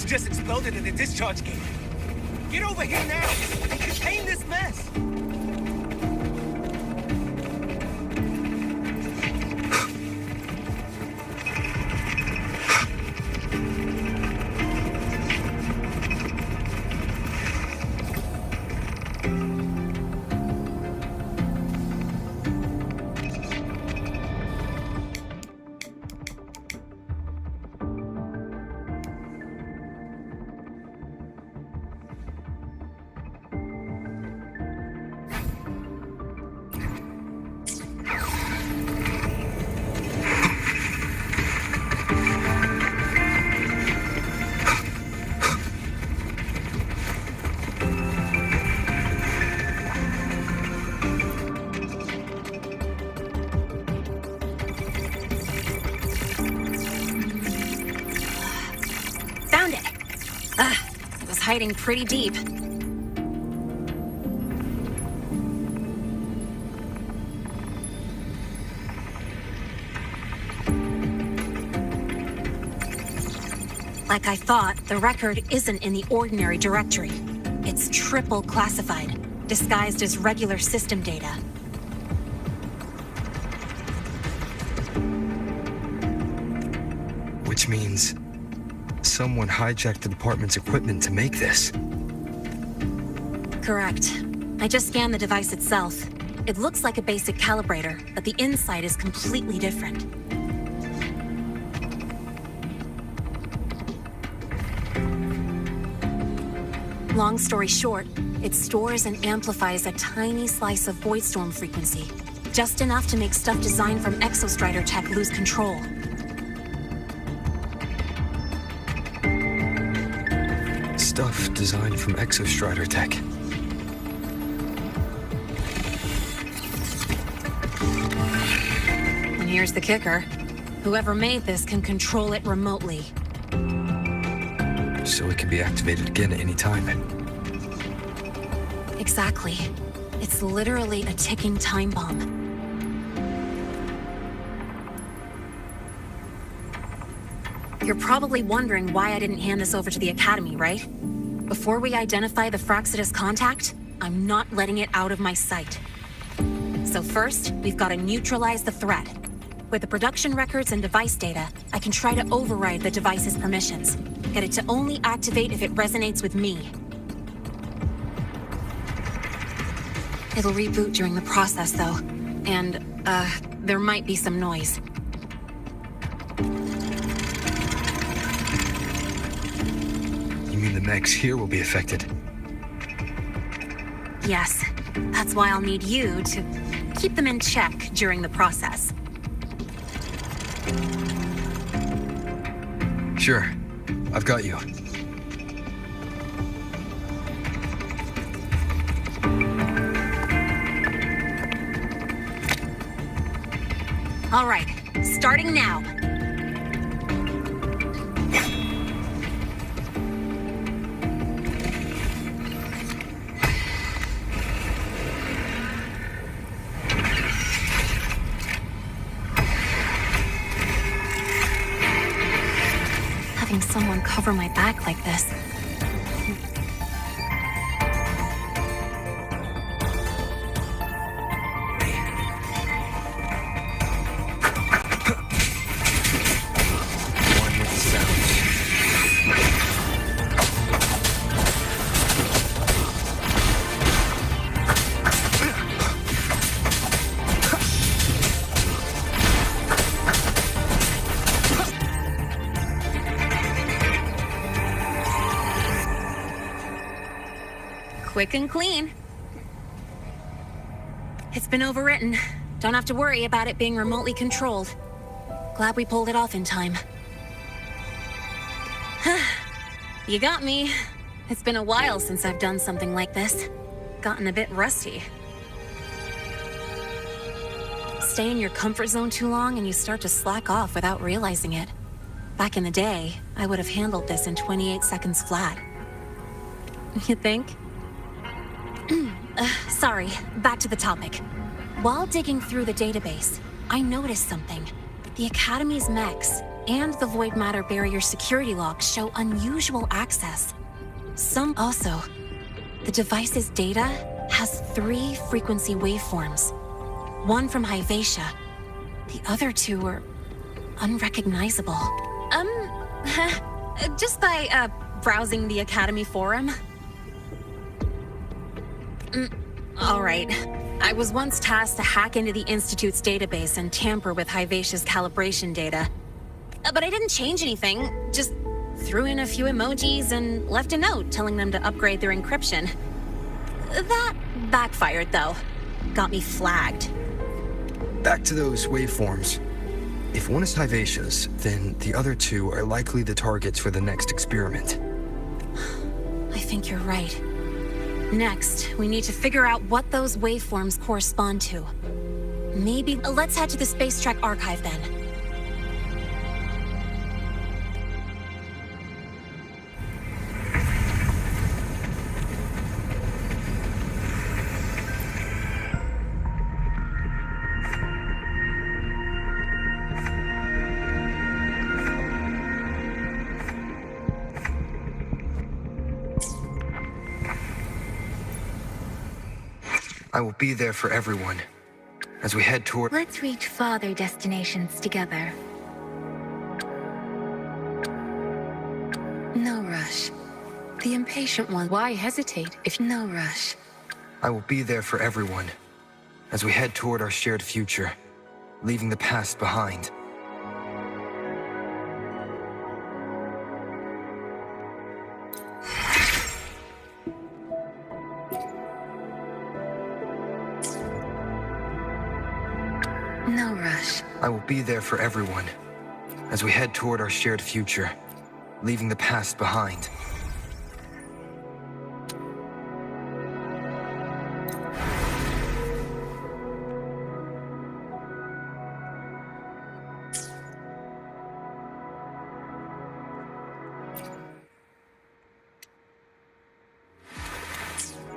Just exploded in the discharge gate. Get over here now and contain this mess. Hiding pretty deep. Like I thought, the record isn't in the ordinary directory. It's triple classified, disguised as regular system data. Which means someone hijacked the department's equipment to make this. Correct. I just scanned the device itself. It looks like a basic calibrator, but the inside is completely different. Long story short, it stores and amplifies a tiny slice of voidstorm frequency, just enough to make stuff designed from Exostrider tech lose control. Stuff designed from Exostrider tech. And here's the kicker. Whoever made this can control it remotely. So it can be activated again at any time. Exactly. It's literally a ticking time bomb. You're probably wondering why I didn't hand this over to the Academy, right? Before we identify the Fraxidus contact, I'm not letting it out of my sight. So first, we've got to neutralize the threat. With the production records and device data, I can try to override the device's permissions. Get it to only activate if it resonates with me. It'll reboot during the process, though. And, there might be some noise. The mechs here will be affected. Yes. That's why I'll need you to keep them in check during the process. Sure. I've got you. All right. Starting now. Someone cover my back like this. One with the sounds. Quick and clean. It's been overwritten. Don't have to worry about it being remotely controlled. Glad we pulled it off in time. You got me. It's been a while since I've done something like this. Gotten a bit rusty. stay in your comfort zone too long and you start to slack off without realizing it. Back in the day, I would have handled this in 28 seconds flat. You think? Sorry, back to the topic. While digging through the database, I noticed something. The Academy's mechs and the Void Matter Barrier security logs show unusual access. Also, the device's data has 3 frequency waveforms. One from Hyvatia. The other 2 are unrecognizable. Just by, browsing the Academy forum. Alright. I was once tasked to hack into the Institute's database and tamper with Hyvatia's calibration data. But I didn't change anything, just threw in a few emojis and left a note telling them to upgrade their encryption. That backfired, though. Got me flagged. Back to those waveforms. If one is Hyvatia's, then the other 2 are likely the targets for the next experiment. I think you're right. Next, we need to figure out what those waveforms correspond to. Maybe let's head to the Space Trek archive then. I will be there for everyone as we head toward... Let's reach farther destinations together. No rush. The impatient one. Why hesitate if no rush? I will be there for everyone as we head toward our shared future, leaving the past behind. No rush. I will be there for everyone as we head toward our shared future, leaving the past behind.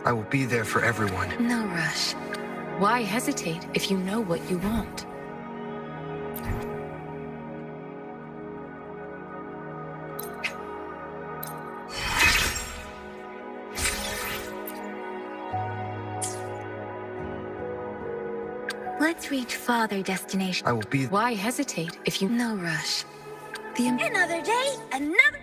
I will be there for everyone. No rush. Why hesitate if you know what you want? Let's reach farther destination. I will be... Why hesitate if you... No rush. Another day, another...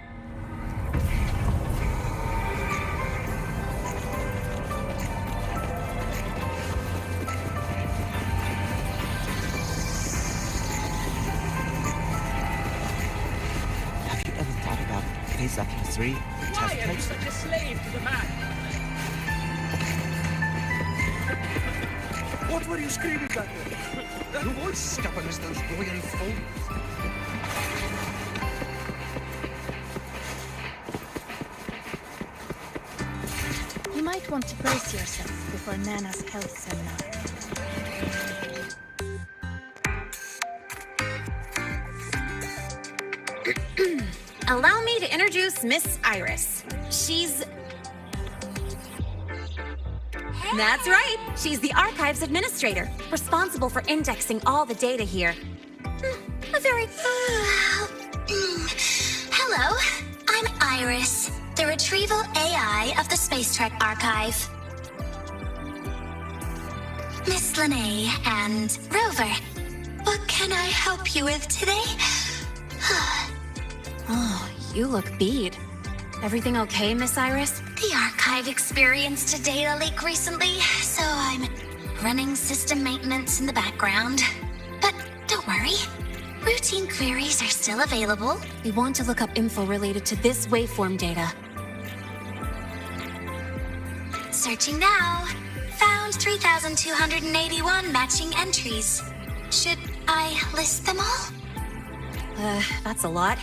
Have you ever thought about Phase Up 3? Why are you such a slave to the man? What were you screaming back there? That voice stubborn as those royal folds. You might want to brace yourself before Nana's health seminar. Allow me to introduce Miss Iris. She's... That's right. She's the Archives Administrator, responsible for indexing all the data here. A very... Hello, I'm Iris, the Retrieval AI of the Space Trek Archive. Miss Lene and Rover, what can I help you with today? Oh, you look beat. Everything okay, Miss Iris? The Archive experienced a data leak recently, so I'm running system maintenance in the background. But don't worry, routine queries are still available. We want to look up info related to this waveform data. Searching now. Found 3,281 matching entries. Should I list them all? That's a lot.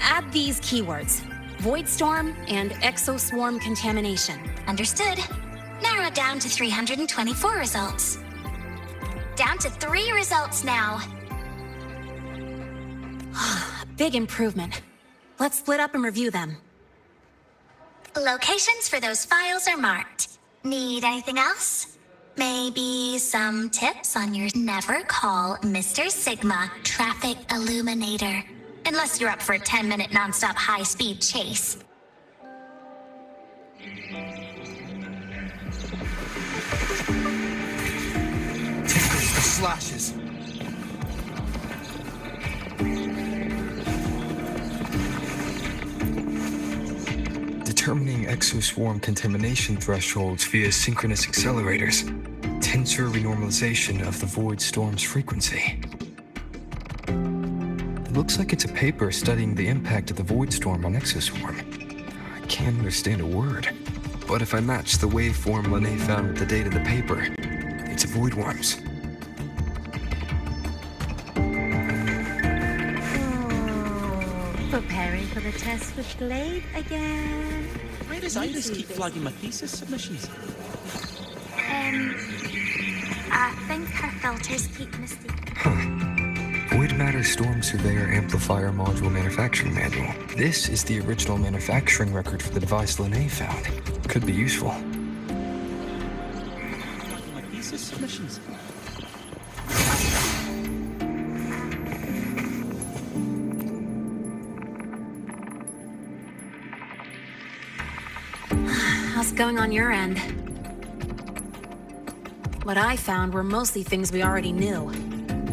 Add these keywords. Void Storm and Exoswarm Contamination. Understood. Narrowed down to 324 results. down to 3 results now. Big improvement. Let's split up and review them. Locations for those files are marked. Need anything else? Maybe some tips on your never call Mr. Sigma traffic illuminator. Unless you're up for a 10-minute non-stop high-speed chase. The slashes. Determining exoswarm contamination thresholds via synchronous accelerators. Tensor renormalization of the void storm's frequency. It looks like it's a paper studying the impact of the void storm on exoswarm. I can't understand a word. But if I match the waveform Lene found with the date of the paper, it's a void worms. Preparing for the test with Glade again. Why does Iris keep flagging my thesis submissions? I think her filters keep misty. Void Matter Storm Surveyor Amplifier Module Manufacturing Manual. This is the original manufacturing record for the device Lene found. Could be useful. Flagging my thesis submissions. How's it going on your end? What I found were mostly things we already knew.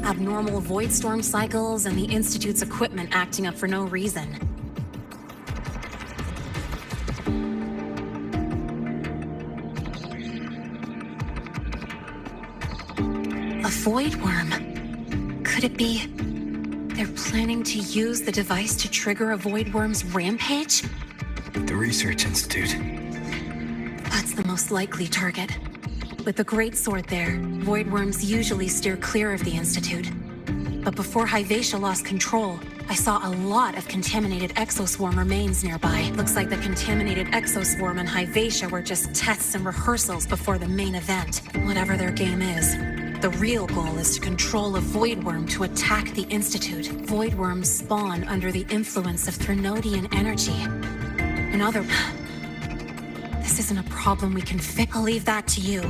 Abnormal void storm cycles and the Institute's equipment acting up for no reason. A void worm. Could it be they're planning to use the device to trigger a void worm's rampage? The Research Institute. That's the most likely target. With the Great Sword there, void worms usually steer clear of the Institute. But before Hyvatia lost control, I saw a lot of contaminated exoswarm remains nearby. Looks like the contaminated exoswarm and Hyvatia were just tests and rehearsals before the main event. Whatever their game is, the real goal is to control a void worm to attack the Institute. Void worms spawn under the influence of Threnodian energy. This isn't a problem we can fix. I'll leave that to you.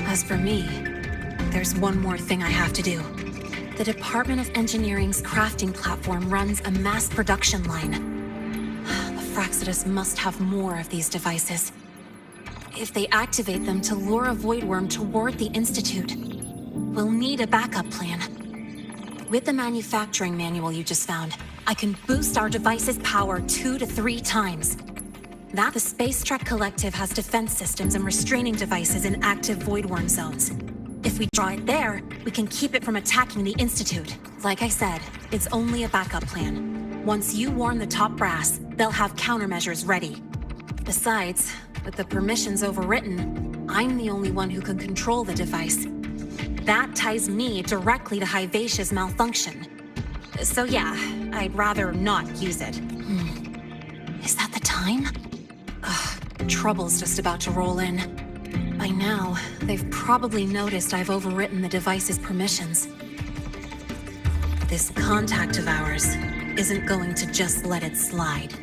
As for me, there's one more thing I have to do. The Department of Engineering's crafting platform runs a mass production line. The Fraxidus must have more of these devices. If they activate them to lure a void worm toward the Institute, we'll need a backup plan. With the manufacturing manual you just found, I can boost our device's power 2 to 3 times. That the Space Trek Collective has defense systems and restraining devices in active void worm zones. If we draw it there, we can keep it from attacking the Institute. Like I said, it's only a backup plan. Once you warn the top brass, they'll have countermeasures ready. Besides, with the permissions overwritten, I'm the only one who can control the device. That ties me directly to Hyvatia's malfunction. So yeah, I'd rather not use it. Is that the time? Trouble's just about to roll in. By now, they've probably noticed I've overwritten the device's permissions. This contact of ours isn't going to just let it slide.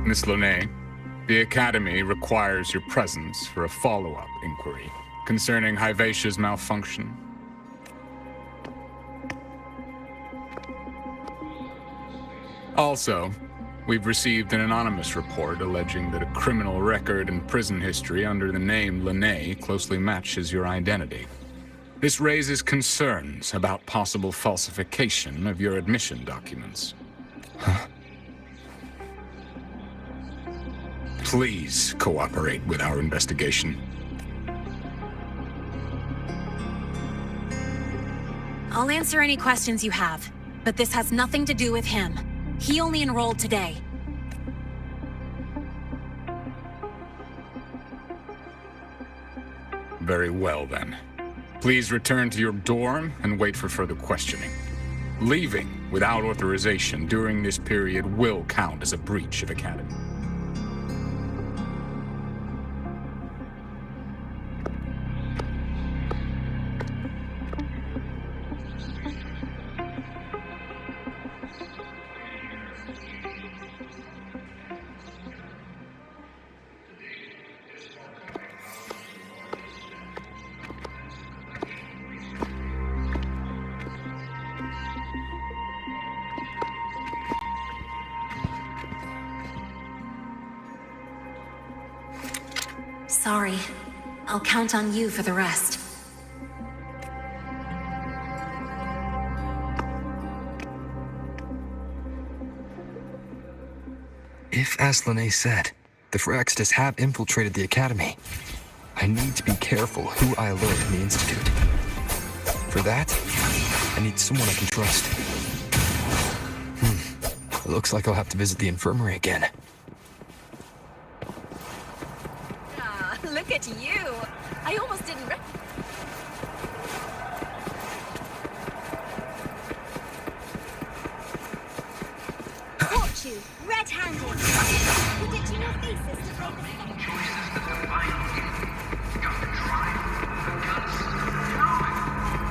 Miss Lene, the Academy requires your presence for a follow-up inquiry concerning Hyvatia's malfunction. Also, we've received an anonymous report alleging that a criminal record and prison history under the name Lene closely matches your identity. This raises concerns about possible falsification of your admission documents. Huh? Please cooperate with our investigation. I'll answer any questions you have, but this has nothing to do with him. He only enrolled today. Very well, then. Please return to your dorm and wait for further questioning. Leaving without authorization during this period will count as a breach of Academy. Sorry. I'll count on you for the rest. If, as Lene said, the Phraxtis have infiltrated the Academy, I need to be careful who I alert in the Institute. For that, I need someone I can trust. It looks like I'll have to visit the infirmary again. Look at you! I almost didn't Caught you, red-handed. Predicting your thesis to play the choices that define you. You got the drive, the guts, throw it.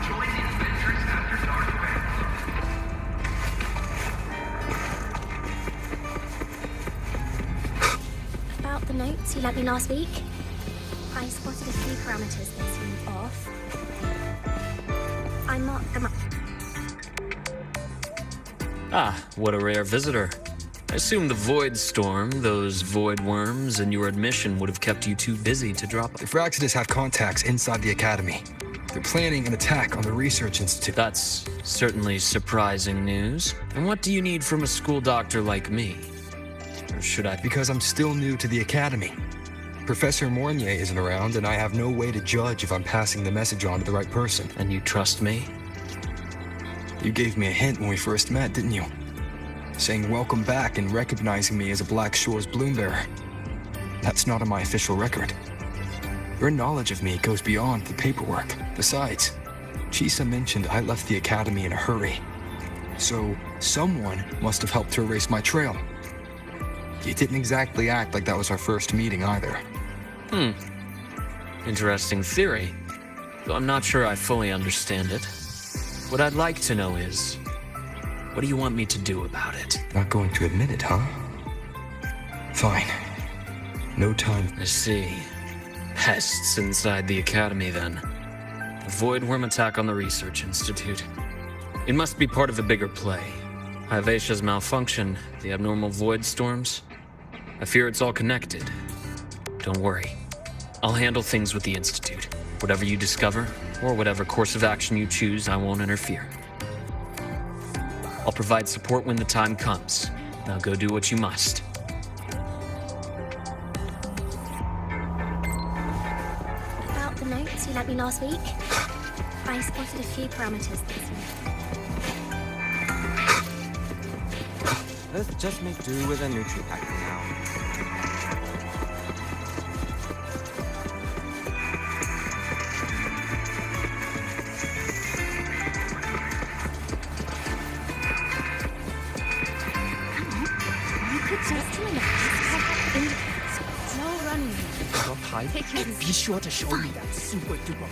Join the Adventures After Dark fan club. About the notes you lent me last week, I spotted a few parameters that seemed off. I marked them up. Ah, what a rare visitor. I assume the Void Storm, those Void Worms, and your admission would have kept you too busy to drop. The Phraxtis have contacts inside the Academy. They're planning an attack on the Research Institute. That's certainly surprising news. And what do you need from a school doctor like me? Or should I... Because I'm still new to the Academy. Professor Mornier isn't around, and I have no way to judge if I'm passing the message on to the right person. And you trust me? You gave me a hint when we first met, didn't you? Saying welcome back and recognizing me as a Black Shore's Bloombearer. That's not on my official record. Your knowledge of me goes beyond the paperwork. Besides, Chisha mentioned I left the Academy in a hurry. So, someone must have helped to erase my trail. You didn't exactly act like that was our first meeting either. Interesting theory. Though I'm not sure I fully understand it. What I'd like to know is, what do you want me to do about it? Not going to admit it, huh? Fine. No time. I see. Pests inside the Academy, then. A Void Worm attack on the Research Institute. It must be part of a bigger play. Hyvatia's malfunction, the abnormal Void Storms. I fear it's all connected. Don't worry. I'll handle things with the Institute. Whatever you discover, or whatever course of action you choose, I won't interfere. I'll provide support when the time comes. Now go do what you must. About the notes you lent me last week, I spotted a few parameters that seemed... Let's just make do with a Nutri-Pack for now. You could just relax. No running. Your type? Take it And be sure to show me that super duper.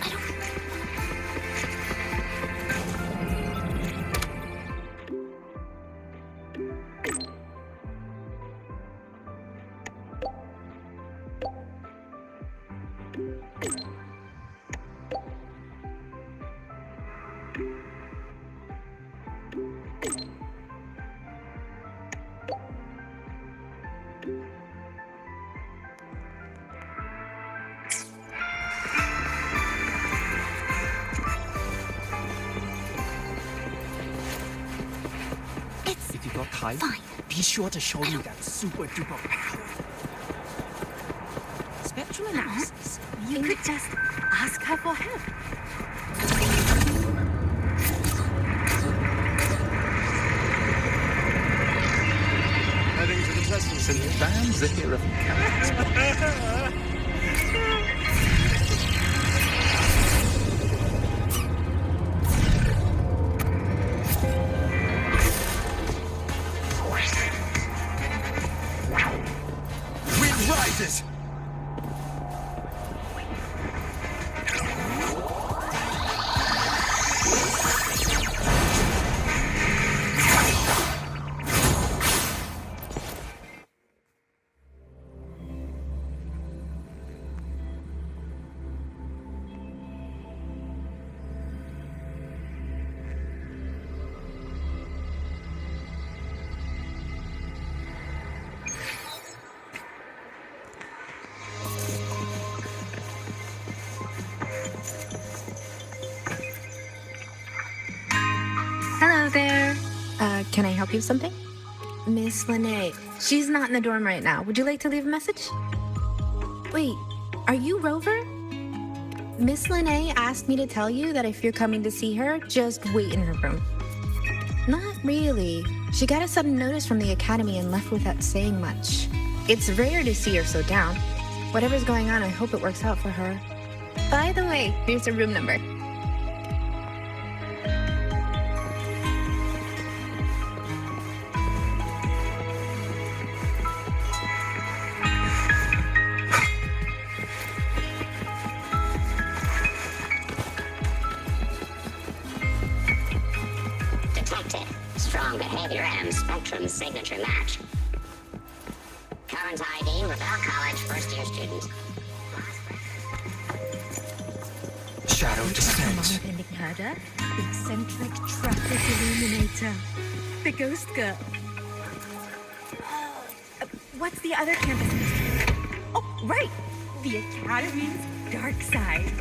got time? Fine. Be sure to show me that super duper power. Spectral analysis. You could just ask her for help. Heading to the testing Sind fans of here of characters. Wind rises! Hello there. Can I help you with something? Miss Lene. She's not in the dorm right now. Would you like to leave a message? Wait, are you Rover? Miss Lene asked me to tell you that if you're coming to see her, just wait in her room. Not really. She got a sudden notice from the academy and left without saying much. It's rare to see her so down. Whatever's going on, I hope it works out for her. By the way, here's her room number. Strong behavior and spectrum signature match. Current ID, Rebel College first-year student. Shadow descends. Pending herder, eccentric traffic illuminator, the ghost girl. What's the other campus mystery? Oh, right, the Academy's dark side.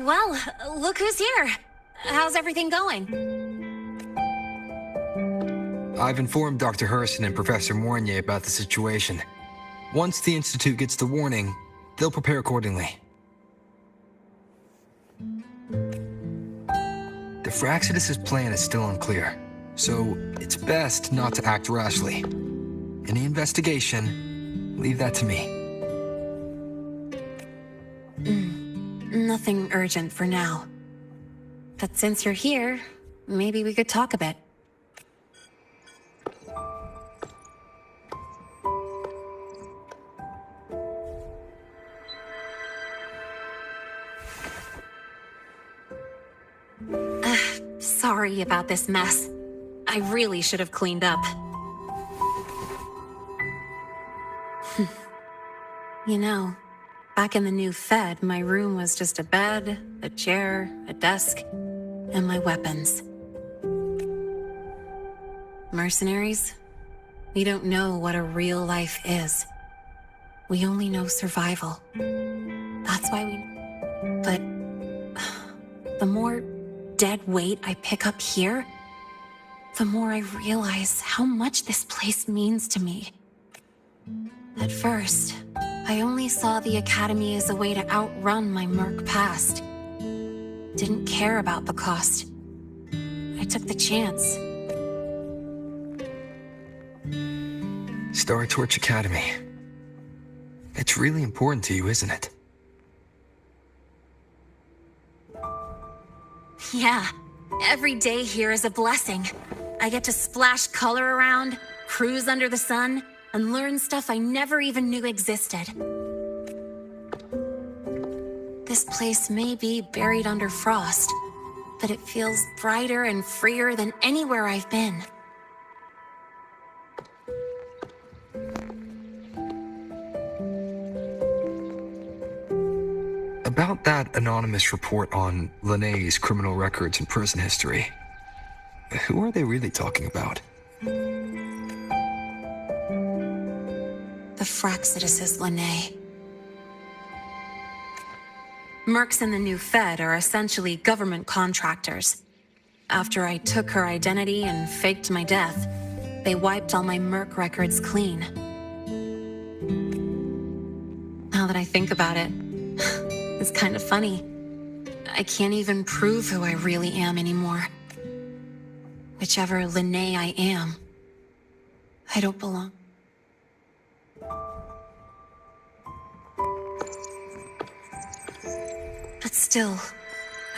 Well, look who's here. How's everything going? I've informed Dr. Hurston and Professor Mournier about the situation. Once the Institute gets the warning, they'll prepare accordingly. The Fraxidus' plan is still unclear, so it's best not to act rashly. Any investigation, leave that to me. Nothing urgent for now. But since you're here, maybe we could talk a bit. Sorry about this mess. I really should have cleaned up. You know, back in the new Fed, my room was just a bed, a chair, a desk, and my weapons. Mercenaries? We don't know what a real life is. We only know survival. That's why we... But... the more dead weight I pick up here, the more I realize how much this place means to me. At first, I only saw the Academy as a way to outrun my merc past. Didn't care about the cost. I took the chance. Star Torch Academy. It's really important to you, isn't it? Yeah, every day here is a blessing. I get to splash color around, cruise under the sun, and learn stuff I never even knew existed. This place may be buried under frost, but it feels brighter and freer than anywhere I've been. About that anonymous report on Linné's criminal records and prison history, who are they really talking about? The Fraxidus Linné. Mercs in the new Fed are essentially government contractors. After I took her identity and faked my death, they wiped all my Merc records clean. Now that I think about it, it's kind of funny. I can't even prove who I really am anymore. Whichever Linné I am, I don't belong. But still,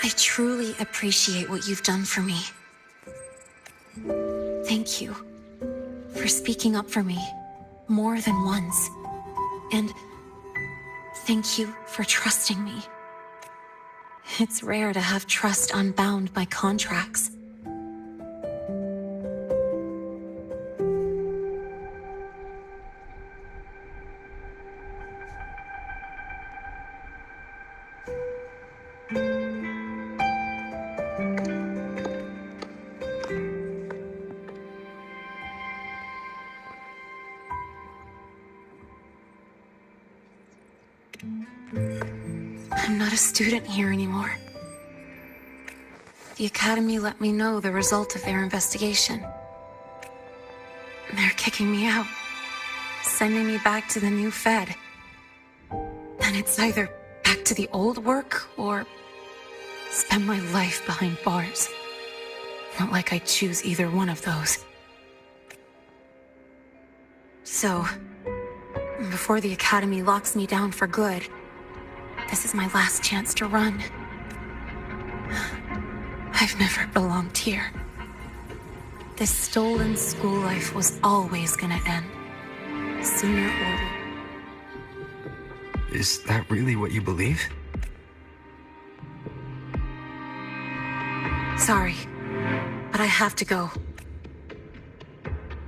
I truly appreciate what you've done for me. Thank you for speaking up for me more than once. And thank you for trusting me. It's rare to have trust unbound by contracts. I'm not a student here anymore. The Academy let me know the result of their investigation. They're kicking me out, sending me back to the new Fed. And it's either back to the old work or spend my life behind bars. Not like I choose either one of those. So, before the Academy locks me down for good, this is my last chance to run. I've never belonged here. This stolen school life was always gonna end, sooner or later. Is that really what you believe? Sorry, but I have to go.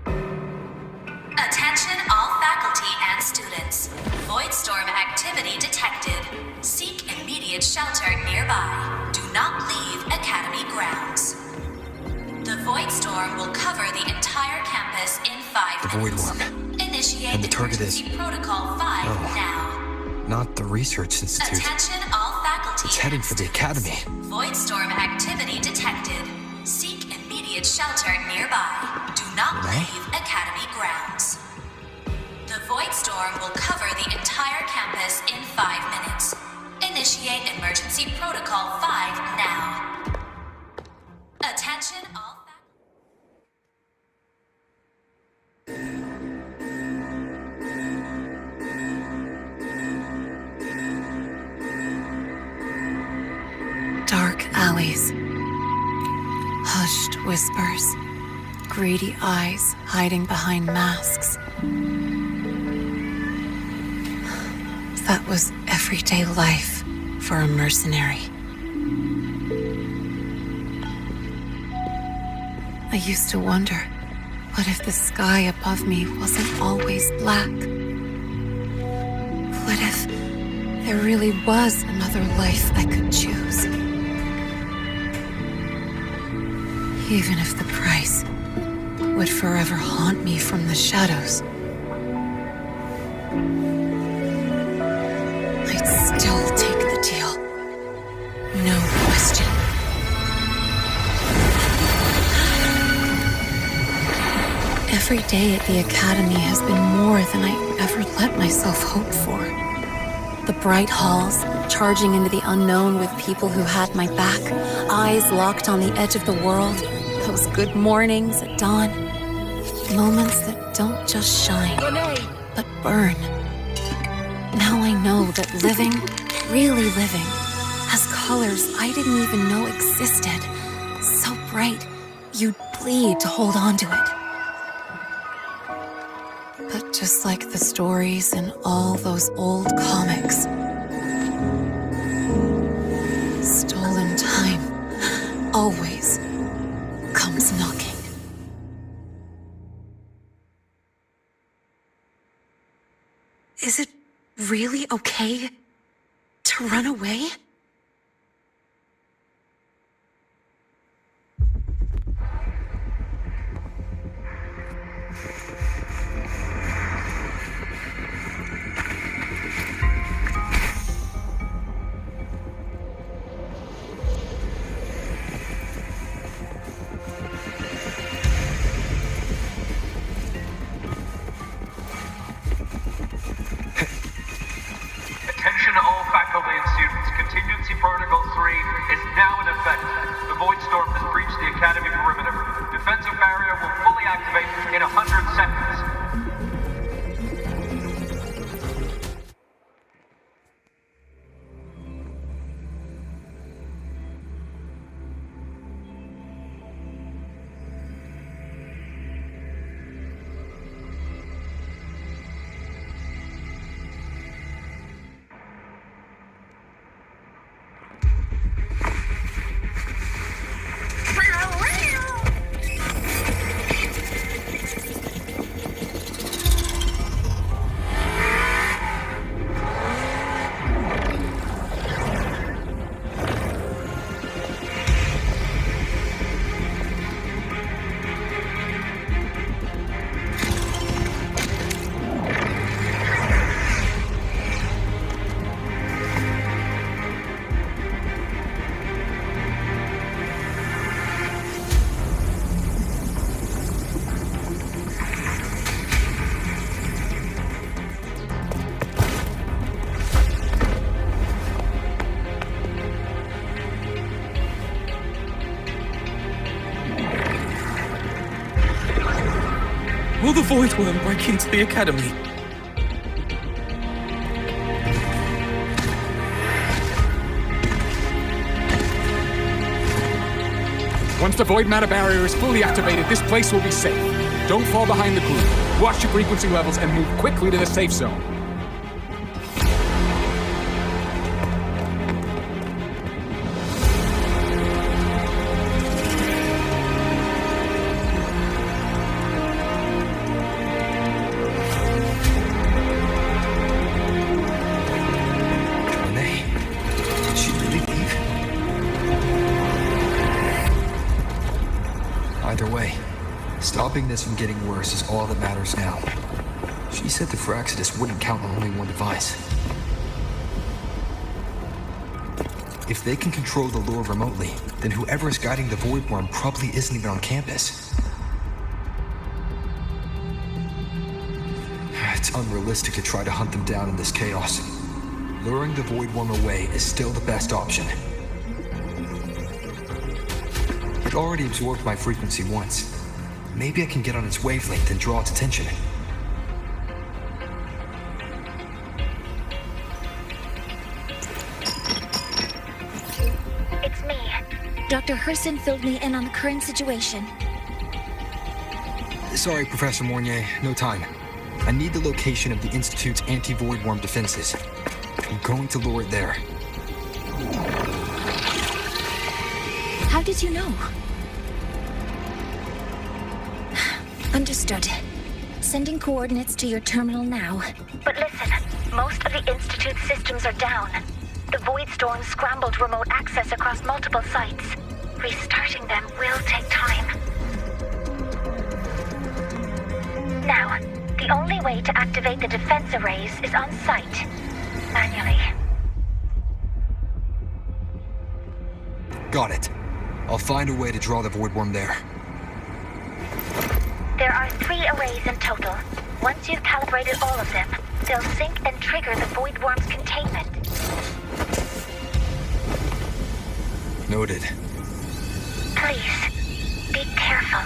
Attention all faculty and students. Voidstorm activity detected. Seek immediate shelter nearby. Do not leave Academy grounds. The Voidstorm will cover the entire campus in 5 The minutes. Void Worm. Initiate And the target is... emergency protocol 5 now. Not the Research Institute. Attention all faculty. It's heading for the Academy. Voidstorm activity detected. Seek immediate shelter nearby. Do not leave Academy grounds. The Voidstorm will cover the entire campus in 5 minutes. Initiate emergency protocol 5 now. Attention all Dark alleys. Hushed whispers. Greedy eyes hiding behind masks. That was everyday life for a mercenary. I used to wonder, what if the sky above me wasn't always black? What if there really was another life I could choose? Even if the price would forever haunt me from the shadows, I'd still take the deal. No question. Every day at the Academy has been more than I ever let myself hope for. The bright halls, charging into the unknown with people who had my back, eyes locked on the edge of the world, those good mornings at dawn, moments that don't just shine, but burn. Now I know that living, really living, has colors I didn't even know existed. So bright, you'd bleed to hold on to it. But just like the stories in all those old comics, stolen time always comes knocking. Is it really okay to run away? Attention all faculty and students. Contingency Protocol 3 is now in effect. The Void Storm has breached the Academy perimeter. Defensive barrier will fully activate in 100 seconds. Will the Void Worm break into the Academy? Once the void matter barrier is fully activated, this place will be safe. Don't fall behind the group. Watch your frequency levels and move quickly to the safe zone. Either way, stopping this from getting worse is all that matters now. She said the Fraxidus wouldn't count on only one device. If they can control the lure remotely, then whoever is guiding the Void Worm probably isn't even on campus. It's unrealistic to try to hunt them down in this chaos. Luring the Void Worm away is still the best option. It already absorbed my frequency once. Maybe I can get on its wavelength and draw its attention. It's me. Dr. Herson filled me in on the current situation. Sorry, Professor Mornier, no time. I need the location of the Institute's anti-Void Worm defenses. I'm going to lure it there. How did you know? Understood. Sending coordinates to your terminal now. But listen, most of the Institute's systems are down. The Void Storm scrambled remote access across multiple sites. Restarting them will take time. Now, the only way to activate the defense arrays is on site. Manually. Got it. I'll find a way to draw the Void Worm there. There are 3 arrays in total. Once you've calibrated all of them, they'll sync and trigger the Void Worm's containment. Noted. Please, be careful.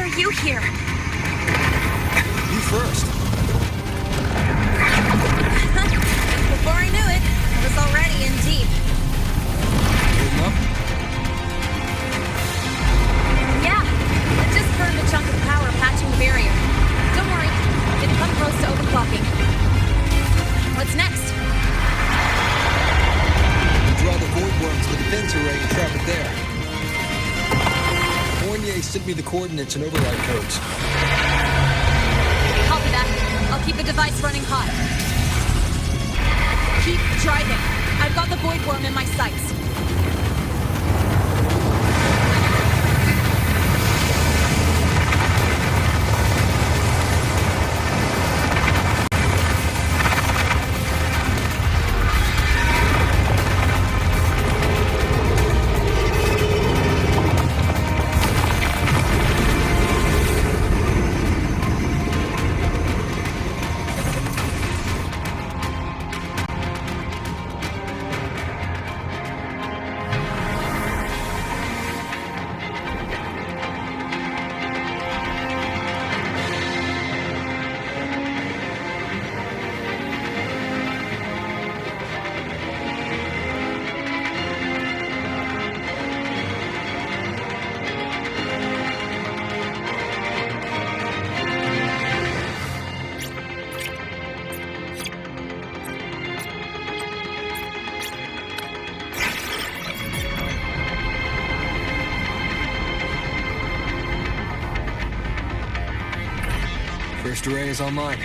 are you here? You first. Before I knew it, I was already in deep. Holding up? Yeah, I just burned a chunk of power patching the barrier. Don't worry, didn't come close to overclocking. What's next? Draw the void worm to the defense array and trap it there. Fournier sent me the coordinates and override codes. Copy that. I'll keep the device running hot. Keep driving. I've got the void worm in my sights. First array is online.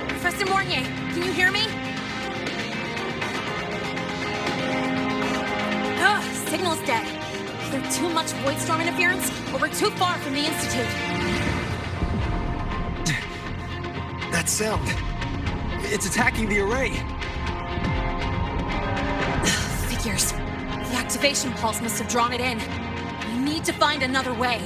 Professor Mornier, can you hear me? Ugh, signal's dead. Is there too much void storm interference, or we're too far from the Institute? That sound. It's attacking the array. Figures. The activation pulse must have drawn it in. We need to find another way.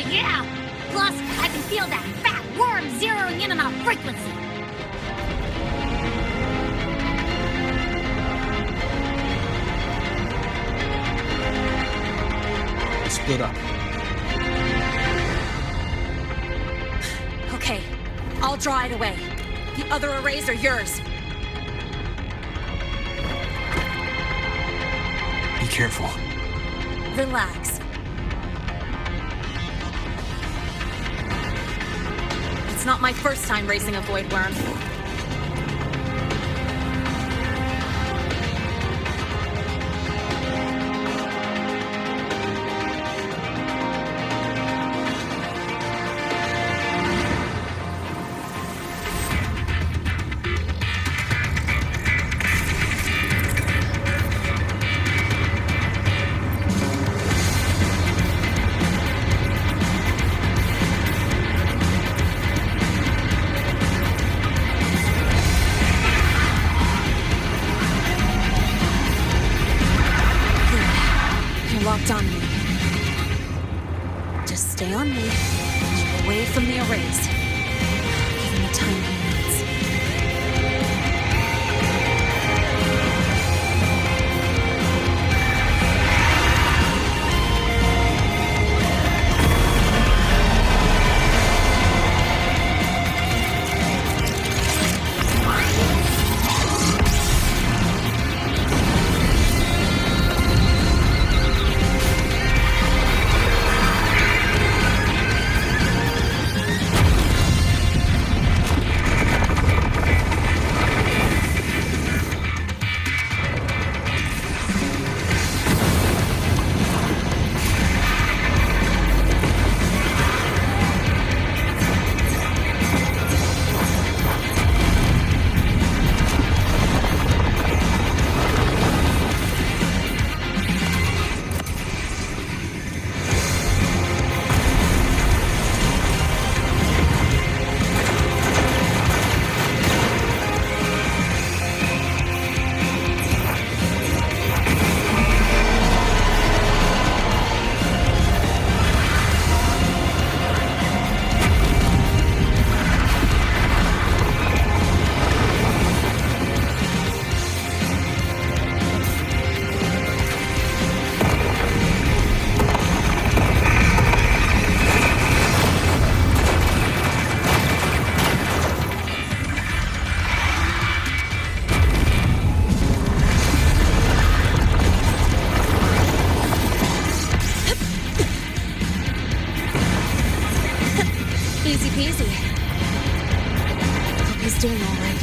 Yeah! Plus, I can feel that fat worm zeroing in on our frequency. Split up. Okay, I'll draw it away. The other arrays are yours. Be careful. Relax. It's not my first time racing a void worm. Locked on me. Just stay on me. Keep away from the arrays. Give him the time he needs. Easy. Hope he's doing all right.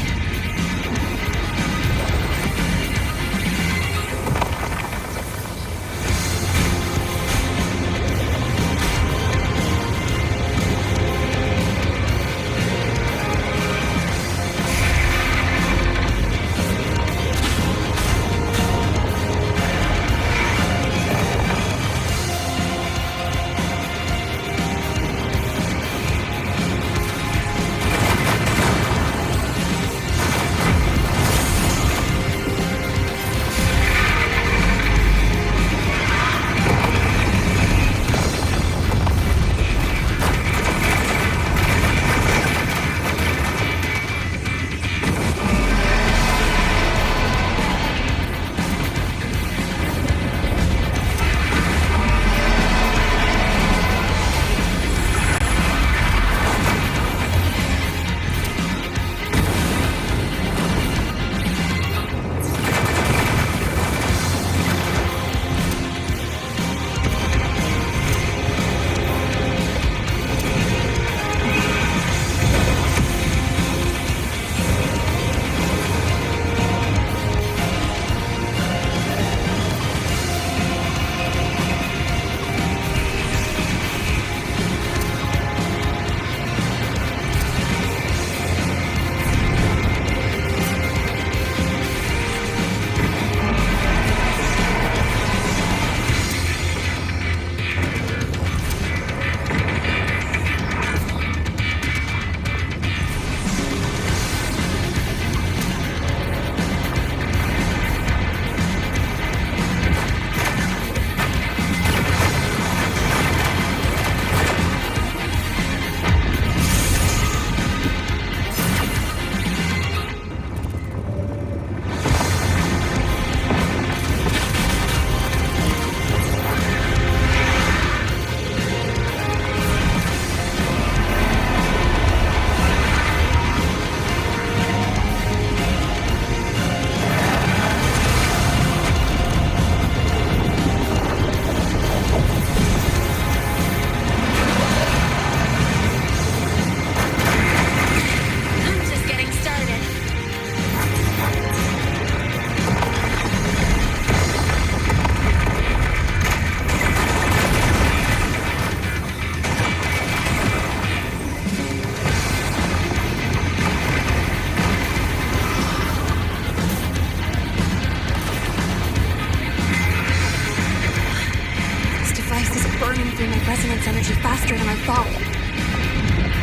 Resonance energy faster than I thought.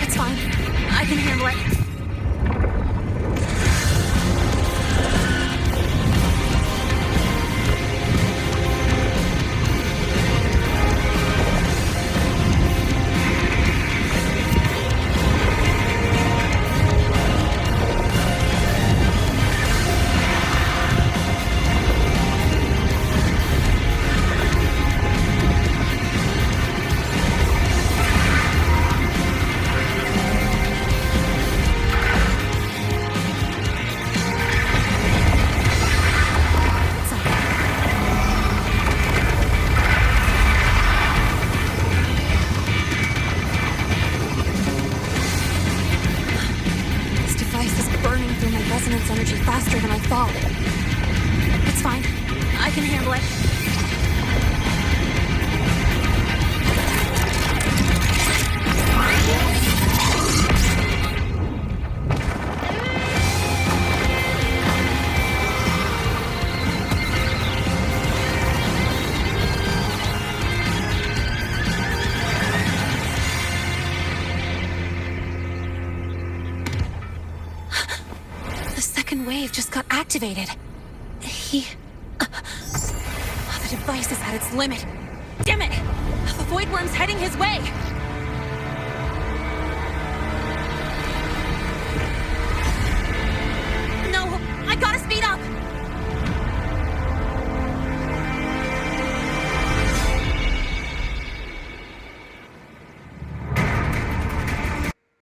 It's fine. I can handle it. Energy faster than I thought. It's fine. I can handle it. Wave just got activated. The device is at its limit. Damn it! The void worm's heading his way!